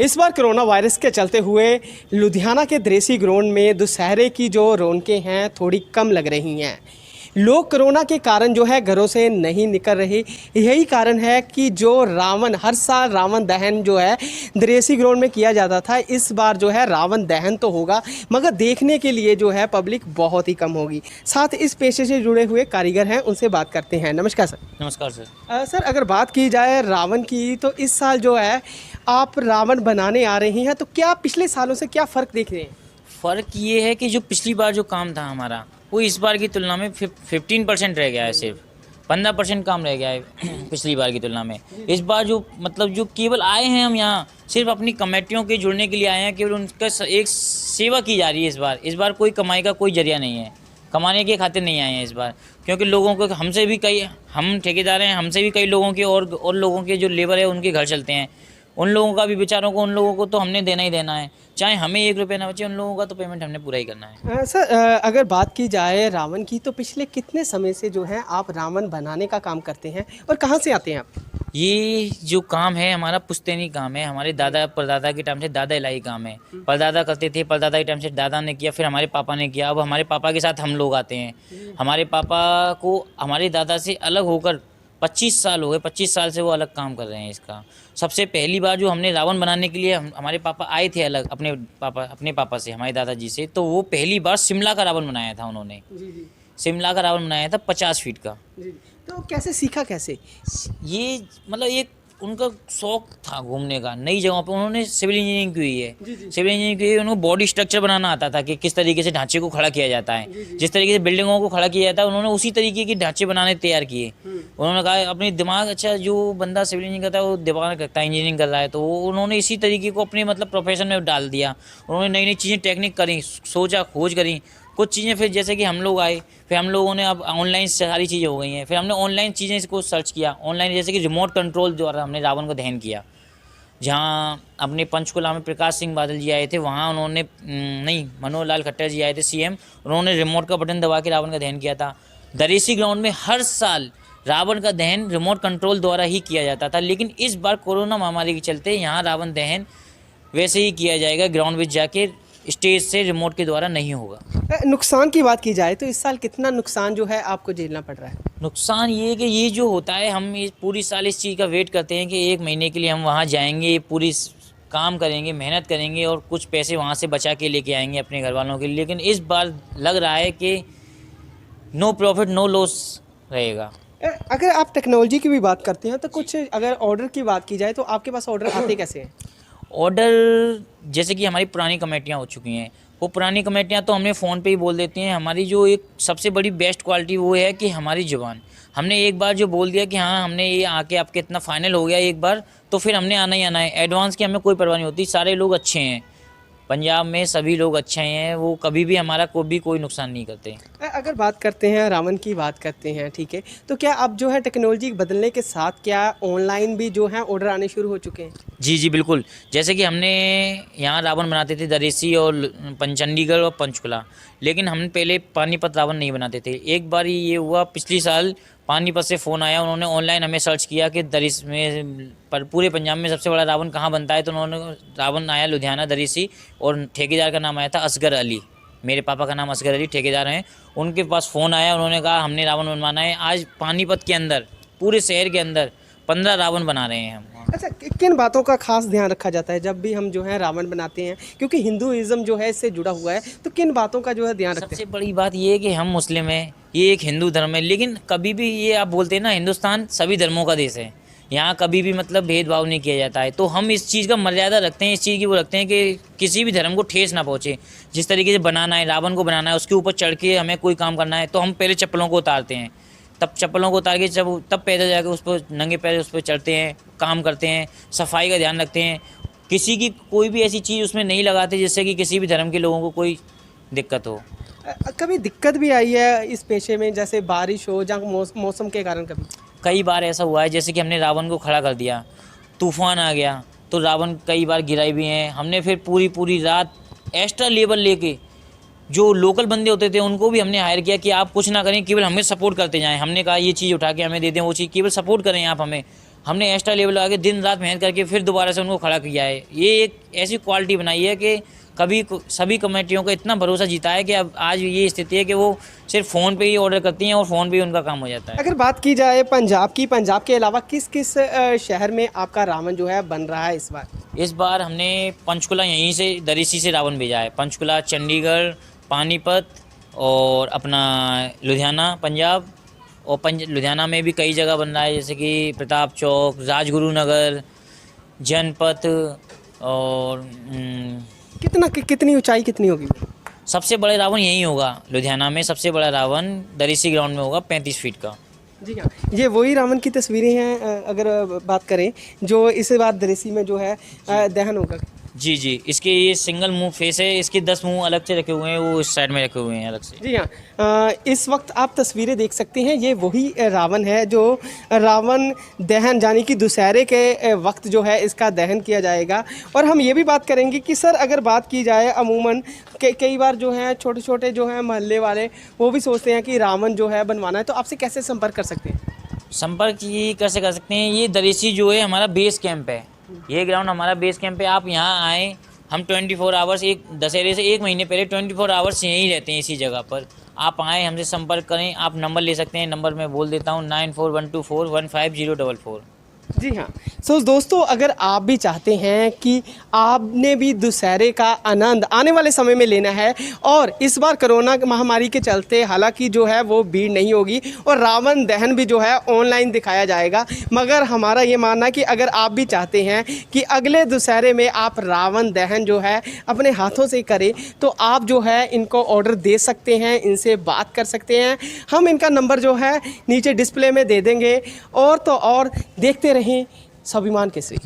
इस बार corona virus के चलते हुए लुधियाना के देसी ग्राउंड में दशहरे की जो रौनकें हैं थोड़ी कम लग रही हैं। लोग कोरोना के कारण जो है घरों से नहीं निकल रहे। यही कारण है कि जो रावण हर साल रावण दहन जो है देसी ग्राउंड में किया जाता था, इस बार जो है रावण दहन तो होगा मगर देखने के लिए जो है पब्लिक बहुत ही कम होगी। साथ इस पेशे से जुड़े हुए कारीगर हैं, उनसे बात करते हैं। नमस्कार सर। नमस्कार सर। सर, अगर बात की जाए रावण की तो इस साल जो है आप रावण बनाने आ रही हैं, तो क्या पिछले सालों से क्या फ़र्क देख रहे हैं? फ़र्क ये है कि जो पिछली बार जो काम था हमारा वो इस बार की तुलना में 15% रह गया है, सिर्फ 15% काम रह गया है पिछली बार की तुलना में। इस बार जो मतलब जो केवल आए हैं हम यहाँ सिर्फ अपनी कमेटियों के जुड़ने के लिए आए हैं, केवल उनका एक सेवा की जा रही है। इस बार कोई कमाई का कोई जरिया नहीं है, कमाने के खातिर नहीं आए हैं इस बार। क्योंकि लोगों को हमसे भी कई हम ठेकेदार हैं, हमसे भी कई लोगों के और लोगों के जो लेबर है उनके घर चलते हैं। उन लोगों का भी बेचारों को, उन लोगों को तो हमने देना ही देना है, चाहे हमें 1 रुपये ना बचे, उन लोगों का तो पेमेंट हमने पूरा ही करना है। सर, अगर बात की जाए रावण की तो पिछले कितने समय से जो है आप रावण बनाने का काम करते हैं और कहाँ से आते हैं आप? ये जो काम है हमारा पुश्तैनी काम है। हमारे दादा परदादा के टाइम से दादा इलाही काम है। परदादा करते थे, परदादा के टाइम से दादा ने किया, फिर हमारे पापा ने किया, अब हमारे पापा के साथ हम लोग आते हैं। हमारे पापा को हमारे दादा से अलग होकर 25 साल हो गए, 25 साल से वो अलग काम कर रहे हैं इसका। सबसे पहली बार जो हमने रावण बनाने के लिए हमारे पापा आए थे अलग अपने पापा से, हमारे दादाजी से, तो वो पहली बार शिमला का रावण बनाया था उन्होंने। शिमला का रावण बनाया था 50 फीट का। तो कैसे सीखा कैसे? ये मतलब एक उनका शौक था घूमने का, नई जगहों पे। उन्होंने सिविल इंजीनियरिंग की हुई है। सिविल इंजीनियरिंग की हुई है, उनको बॉडी स्ट्रक्चर बनाना आता था कि किस तरीके से ढांचे को खड़ा किया जाता है। जिस तरीके से बिल्डिंगों को खड़ा किया जाता है उन्होंने उसी तरीके के ढांचे बनाने तैयार किए। उन्होंने कहा अपनी दिमाग, अच्छा जो बंदा सिविल इंजीनियरिंग करता है वो दिमाग रखता है, इंजीनियरिंग कर रहा है, तो उन्होंने इसी तरीके को अपने मतलब प्रोफेशन में डाल दिया। उन्होंने नई नई चीज़ें टेक्निक करी, सोचा, खोज करी कुछ चीज़ें। फिर जैसे कि हम लोग आए, फिर हम लोगों ने अब ऑनलाइन सारी चीज़ें हो गई हैं, फिर हमने ऑनलाइन चीज़ें इसको सर्च किया। ऑनलाइन जैसे कि रिमोट कंट्रोल द्वारा हमने रावण को दहन किया। जहाँ अपने पंचकुला में प्रकाश सिंह बादल जी आए थे, वहाँ उन्होंने नहीं, मनोहर लाल खट्टर जी आए थे सीएम, उन्होंने रिमोट का बटन दबा के रावण का दहन किया था। दरेसी ग्राउंड में हर साल रावण का दहन रिमोट कंट्रोल द्वारा ही किया जाता था, लेकिन इस बार कोरोना महामारी के चलते यहाँ रावण दहन वैसे ही किया जाएगा, ग्राउंड में जाके, स्टेज से रिमोट के द्वारा नहीं होगा। नुकसान की बात की जाए तो इस साल कितना नुकसान जो है आपको झेलना पड़ रहा है? नुकसान ये कि ये जो होता है, हम ये पूरी साल इस चीज़ का वेट करते हैं कि 1 महीने के लिए हम वहाँ जाएंगे, पूरी काम करेंगे, मेहनत करेंगे और कुछ पैसे वहाँ से बचा के लेके आएंगे अपने घर वालों के लिए। लेकिन इस बार लग रहा है कि नो प्रॉफिट नो लॉस रहेगा। अगर आप टेक्नोलॉजी की भी बात करते हैं तो कुछ अगर ऑर्डर की बात की जाए तो आपके पास ऑर्डर आते कैसे हैं? ऑर्डर जैसे कि हमारी पुरानी कमेटियाँ हो चुकी हैं, वो पुरानी कमेटियाँ तो हमने फ़ोन पे ही बोल देती हैं। हमारी जो एक सबसे बड़ी बेस्ट क्वालिटी वो है कि हमारी ज़ुबान, हमने एक बार जो बोल दिया कि हाँ हमने ये आके आपके इतना फाइनल हो गया एक बार, तो फिर हमने आना ही आना है। एडवांस की हमें कोई परवाह नहीं होती। सारे लोग अच्छे हैं पंजाब में, सभी लोग अच्छे हैं, वो कभी भी हमारा कोई नुकसान नहीं करते। अगर बात करते हैं रावण की बात करते हैं, ठीक है, तो क्या अब जो है टेक्नोलॉजी बदलने के साथ क्या ऑनलाइन भी जो है ऑर्डर आने शुरू हो चुके हैं? जी जी बिल्कुल। जैसे कि हमने यहाँ रावण बनाते थे दरेसी और चंडीगढ़ और पंचकुला, लेकिन हम पहले पानीपत रावण नहीं बनाते थे। एक बार ये हुआ पिछली साल, पानीपत से फ़ोन आया, उन्होंने ऑनलाइन हमें सर्च किया कि दरेसी में पूरे पंजाब में सबसे बड़ा रावण कहाँ बनता है, तो उन्होंने रावण आया लुधियाना दरेसी, और ठेकेदार का नाम आया था असगर अली। मेरे पापा का नाम असगर अली, ठेकेदार हैं। उनके पास फ़ोन आया, उन्होंने कहा हमने रावण बनवाना है। आज पानीपत के अंदर, पूरे शहर के अंदर 15 रावण बना रहे हैं हम। अच्छा, किन बातों का खास ध्यान रखा जाता है जब भी हम जो है रावण बनाते हैं, क्योंकि हिंदुइज्म जो है इससे जुड़ा हुआ है, तो किन बातों का जो है ध्यान रखते हैं? सबसे बड़ी बात ये है कि हम मुस्लिम हैं, ये एक हिंदू धर्म है, लेकिन कभी भी ये आप बोलते हैं ना, हिंदुस्तान सभी धर्मों का देश है, यहाँ कभी भी मतलब भेदभाव नहीं किया जाता है। तो हम इस चीज़ का मर्यादा रखते हैं, इस चीज़ की वो रखते हैं कि किसी भी धर्म को ठेस ना पहुँचे। जिस तरीके से बनाना है, रावण को बनाना है, उसके ऊपर चढ़ के हमें कोई काम करना है, तो हम पहले चप्पलों को उतारते हैं, तब चप्पलों को उतार के तब पैदल जाकर उस पर नंगे पैर उस पर चढ़ते हैं, काम करते हैं, सफाई का ध्यान रखते हैं। किसी की कोई भी ऐसी चीज़ उसमें नहीं लगाते जिससे कि किसी भी धर्म के लोगों को कोई दिक्कत हो। कभी दिक्कत भी आई है इस पेशे में, जैसे बारिश हो या मौसम के कारण? कभी कई बार ऐसा हुआ है, जैसे कि हमने रावण को खड़ा कर दिया, तूफान आ गया, तो रावण कई बार गिराए भी हैं हमने। फिर पूरी रात एक्स्ट्रा लेबर लेके जो लोकल बंदे होते थे उनको भी हमने हायर किया कि आप कुछ ना करें, केवल हमें सपोर्ट करते जाएं। हमने कहा ये चीज़ उठा के हमें दे दें, वो चीज़ केवल सपोर्ट करें आप हमें। हमने एक्स्ट्रा लेवल आके दिन रात मेहनत करके फिर दोबारा से उनको खड़ा किया है। ये एक ऐसी क्वालिटी बनाई है कि सभी कमेटियों का इतना भरोसा जीता है कि अब आज ये स्थिति है कि वो सिर्फ फ़ोन पे ही ऑर्डर करती हैं और फ़ोन पे ही उनका काम हो जाता है। अगर बात की जाए पंजाब की, पंजाब के अलावा किस किस शहर में आपका रावण जो है बन रहा है इस बार? इस बार हमने पंचकुला यहीं से दरीसी से रावण भेजा है। पंचकुला, चंडीगढ़, पानीपत और अपना लुधियाना पंजाब, और लुधियाना में भी कई जगह बन रहा है, जैसे कि प्रताप चौक, राजगुरु नगर, जनपथ और कितनी ऊंचाई कितनी होगी? सबसे बड़े रावण यहीं होगा। लुधियाना में सबसे बड़ा रावण दरीसी ग्राउंड में होगा 35 फीट का। जी हाँ, ये वही रावण की तस्वीरें हैं अगर बात करें जो इस बार दृश्य में जो है दहन होगा। जी जी, इसके ये सिंगल मुंह फेस है, इसके 10 मुंह अलग से रखे हुए हैं, वो इस साइड में रखे हुए हैं अलग से। जी हाँ, इस वक्त आप तस्वीरें देख सकते हैं, ये वही रावण है जो रावण दहन यानी कि दुशहरे के वक्त जो है इसका दहन किया जाएगा। और हम ये भी बात करेंगे कि सर अगर बात की जाए अमूमन कई बार जो है छोटे छोटे जो है मोहल्ले वाले वो भी सोचते हैं कि रावण जो है बनवाना है, तो आपसे कैसे संपर्क कर सकते हैं? संपर्क ये कैसे कर सकते हैं, ये दरीसी जो है हमारा बेस कैंप है, ये ग्राउंड हमारा बेस कैंप है। आप यहाँ आएँ, हम 24 आवर्स, एक दशहरे से 1 महीने पहले 24 आवर्स यहीं रहते हैं इसी जगह पर। आप आएँ, हमसे संपर्क करें। आप नंबर ले सकते हैं, नंबर मैं बोल देता हूँ 9412415044। जी हाँ, सो दोस्तों अगर आप भी चाहते हैं कि आपने भी दुशहरे का आनंद आने वाले समय में लेना है, और इस बार कोरोना महामारी के चलते हालांकि जो है वो भीड़ नहीं होगी और रावण दहन भी जो है ऑनलाइन दिखाया जाएगा, मगर हमारा ये मानना है कि अगर आप भी चाहते हैं कि अगले दुशहरे में आप रावण दहन जो है अपने हाथों से करें, तो आप जो है इनको ऑर्डर दे सकते हैं, इनसे बात कर सकते हैं। हम इनका नंबर जो है नीचे डिस्प्ले में दे देंगे। और तो और देखते रहें स्वाभिमान केसरी।